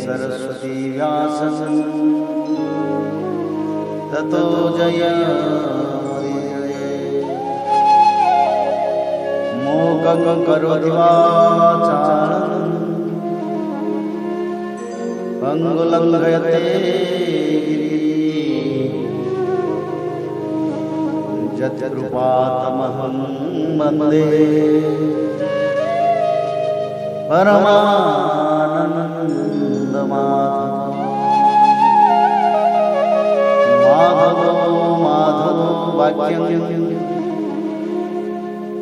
सरस्वती व्यासं ततो जयमुदीरये। मूकं करोति वाचालं पंगुलंघयते यत्कृपातमहं वन्दे परमानन्दमाधवो माधवो वाक्यं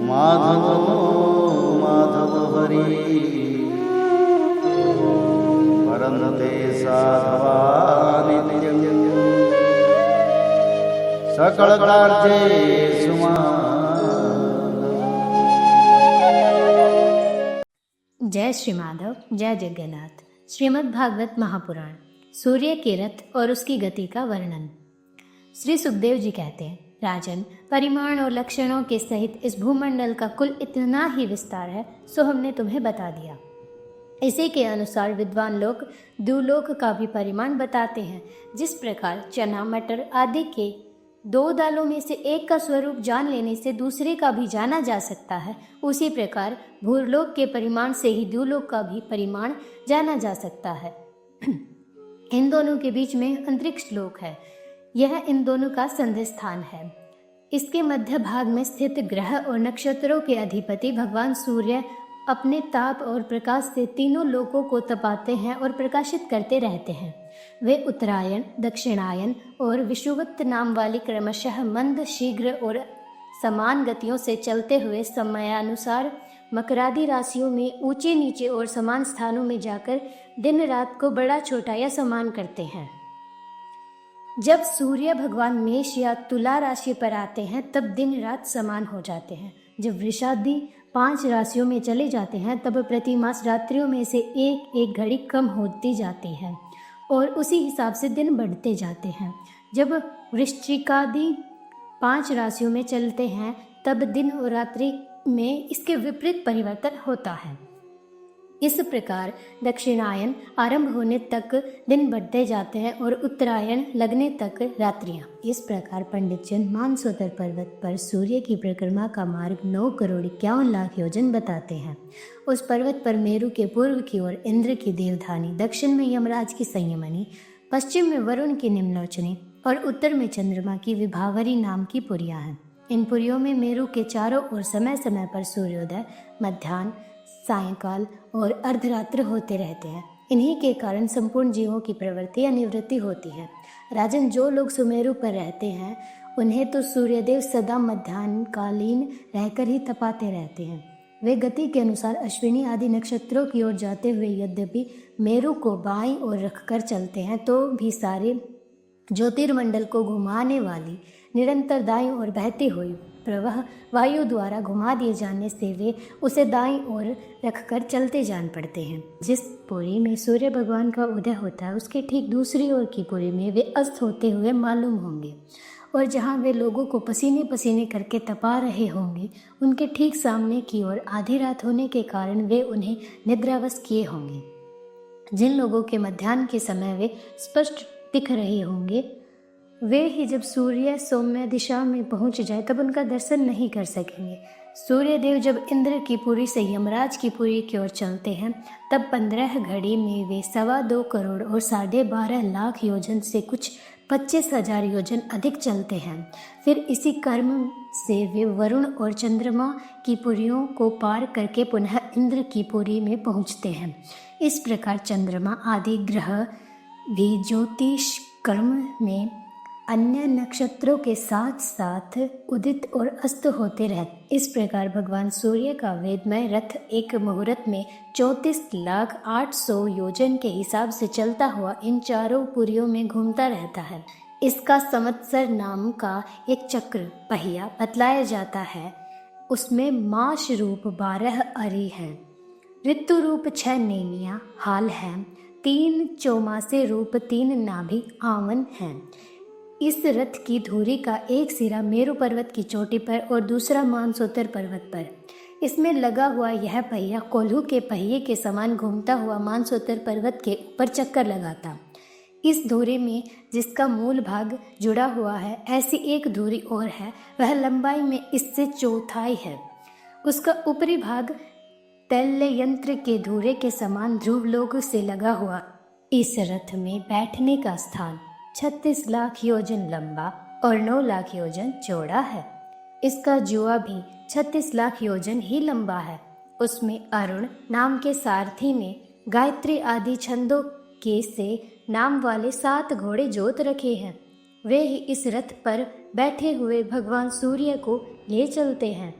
माधवो हरि परन्ते साधवा नित्यं सकलकार्येषु जय श्री माधव, जय जगन्नाथ। श्रीमद् भागवत महापुराण, सूर्य के रथ और उसकी गति का वर्णन। श्री सुखदेव जी कहते हैं, राजन, परिमाण और लक्षणों के सहित इस भूमंडल का कुल इतना ही विस्तार है, सो हमने तुम्हें बता दिया। इसी के अनुसार विद्वान लोग द्युलोक का भी परिमाण बताते हैं। जिस प्रकार चना, मटर आदि के दो दालों में से एक का स्वरूप जान लेने से दूसरे का भी जाना जा सकता है, उसी प्रकार भूलोक के परिमाण से ही द्युलोक का भी परिमाण जाना जा सकता है। इन दोनों के बीच में अंतरिक्ष लोक है। यह इन दोनों का संधि स्थान है। इसके मध्य भाग में स्थित ग्रह और नक्षत्रों के अधिपति भगवान सूर्य अपने ताप और प्रकाश से तीनों लोकों को तपाते हैं और प्रकाशित करते रहते हैं। वे उत्तरायण, दक्षिणायन और विषुवत नाम वाली क्रमशः मंद, शीघ्र और समान गतियों से चलते हुए समयानुसार मकरादि राशियों में ऊंचे नीचे और समान स्थानों में जाकर दिन रात को बड़ा छोटा या समान करते हैं। जब सूर्य भगवान मेष या तुला राशि पर आते हैं तब दिन रात समान हो जाते हैं। जब वृषादि 5 राशियों में चले जाते हैं तब प्रतिमास रात्रियों में से एक एक घड़ी कम होती जाती है और उसी हिसाब से दिन बढ़ते जाते हैं। जब वृश्चिकादि 5 राशियों में चलते हैं तब दिन और रात्रि में इसके विपरीत परिवर्तन होता है। इस प्रकार दक्षिणायन आरंभ होने तक दिन बढ़ते जाते हैं और उत्तरायण लगने तक रात्रियां। इस प्रकार पंडित जन मानसोतर पर्वत पर सूर्य की परिक्रमा का मार्ग 9,51,00,000 योजन बताते हैं। उस पर्वत पर मेरु के पूर्व की ओर इंद्र की देवधानी, दक्षिण में यमराज की संयमनी, पश्चिम में वरुण की निम्नलोचनी और उत्तर में चंद्रमा की विभावरी नाम की पुरियां हैं। इन पुरियों में मेरु के चारों ओर समय समय पर सूर्योदय, मध्याह्न, सायंकाल और अर्धरात्र होते रहते हैं। इन्हीं के कारण संपूर्ण जीवों की प्रवृत्ति या निवृत्ति होती है। राजन, जो लोग सुमेरु पर रहते हैं उन्हें तो सूर्यदेव सदा मध्याह्नकालीन रहकर ही तपाते रहते हैं। वे गति के अनुसार अश्विनी आदि नक्षत्रों की ओर जाते हुए यद्यपि मेरु को बाईं ओर रखकर चलते हैं तो भी सारे ज्योतिर्मंडल को घुमाने वाली निरंतर दाईं ओर बहती हुई प्रवाह वायु द्वारा घुमा दिए जाने से वे उसे दाईं ओर रखकर चलते जान पड़ते हैं। जिस पुरी में सूर्य भगवान का उदय होता है उसके ठीक दूसरी ओर की पुरी में वे अस्त होते हुए मालूम होंगे और जहाँ वे लोगों को पसीने पसीने करके तपा रहे होंगे उनके ठीक सामने की ओर आधी रात होने के कारण वे उन्हें निद्रावश किए होंगे। जिन लोगों के मध्याह्न के समय वे स्पष्ट दिख रहे होंगे वे ही जब सूर्य सौम्य दिशा में पहुंच जाए तब उनका दर्शन नहीं कर सकेंगे। सूर्यदेव जब इंद्र की पुरी से यमराज की पुरी की ओर चलते हैं तब 15 घड़ी में वे 2.25 करोड़ और 12.5 लाख योजन से कुछ 25,000 योजन अधिक चलते हैं। फिर इसी कर्म से वे वरुण और चंद्रमा की पुरियों को पार करके पुनः इंद्र की पुरी में पहुंचते हैं। इस प्रकार चंद्रमा आदि ग्रह भी ज्योतिष कर्म में अन्य नक्षत्रों के साथ साथ उदित और अस्त होते रहते। इस प्रकार भगवान सूर्य का वेदमय रथ एक मुहूर्त में 34,800,000 योजन के हिसाब से चलता हुआ इन चारों पुरियों में घूमता रहता है। इसका संवत्सर नाम का एक चक्र पहिया बतलाया जाता है। उसमें मास रूप 12 अरी हैं, ऋतु रूप 6 नेमियाँ हाल हैं, 3 चौमासे रूप 3 नाभि आवन हैं। इस रथ की धुरी का एक सिरा मेरु पर्वत की चोटी पर और दूसरा मानसोतर पर्वत पर। इसमें लगा हुआ यह पहिया कोल्हू के पहिए के समान घूमता हुआ मानसोत्तर पर्वत के ऊपर चक्कर लगाता। इस धुरी में जिसका मूल भाग जुड़ा हुआ है, ऐसी एक धुरी और है, वह लंबाई में इससे चौथाई है। उसका ऊपरी भाग तैल्य यंत्र के धुरे के समान ध्रुवलोक से लगा हुआ। इस रथ में बैठने का स्थान 36 लाख योजन लंबा और 9 लाख योजन चौड़ा है। इसका जुआ भी 36 लाख योजन ही लंबा है। उसमें अरुण नाम के सारथी ने गायत्री आदि छंदों के से नाम वाले 7 घोड़े जोत रखे हैं। वे ही इस रथ पर बैठे हुए भगवान सूर्य को ले चलते हैं।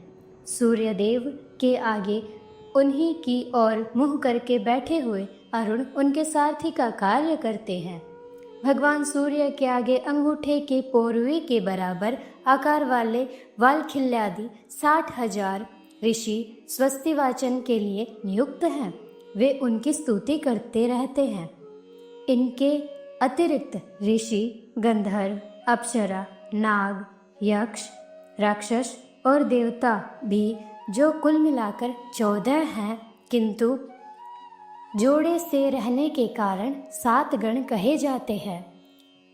सूर्यदेव के आगे उन्हीं की ओर मुँह करके बैठे हुए अरुण उनके सारथी का कार्य करते हैं। भगवान सूर्य के आगे अंगूठे के पोरवे के बराबर आकार वाले वालखिल्यादि 60,000 ऋषि स्वस्ति वाचन के लिए नियुक्त हैं। वे उनकी स्तुति करते रहते हैं। इनके अतिरिक्त ऋषि, गंधर्व, अप्सरा, नाग, यक्ष, राक्षस और देवता भी, जो कुल मिलाकर 14 हैं, किंतु जोड़े से रहने के कारण 7 गण कहे जाते हैं।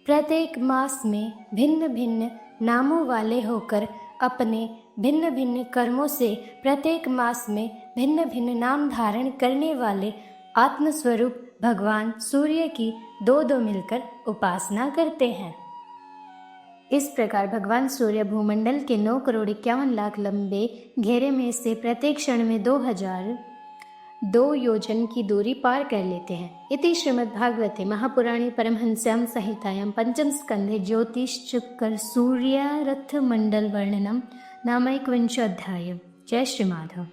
प्रत्येक मास में भिन्न भिन्न नामों वाले होकर अपने भिन्न भिन्न कर्मों से प्रत्येक मास में भिन्न भिन्न नाम धारण करने वाले आत्मस्वरूप भगवान सूर्य की 2-2 मिलकर उपासना करते हैं। इस प्रकार भगवान सूर्य भूमंडल के 9,51,00,000 लंबे घेरे में से प्रत्येक क्षण में 2002 योजन की दूरी पार कर लेते हैं। इति श्रीमद्भागवते महापुराणे परमहंस्यां संहितायां पंचम स्कंधे ज्योतिश्चक्र सूर्यारथ मंडल वर्णनम नाम 21 अध्याय। जय श्री माधव।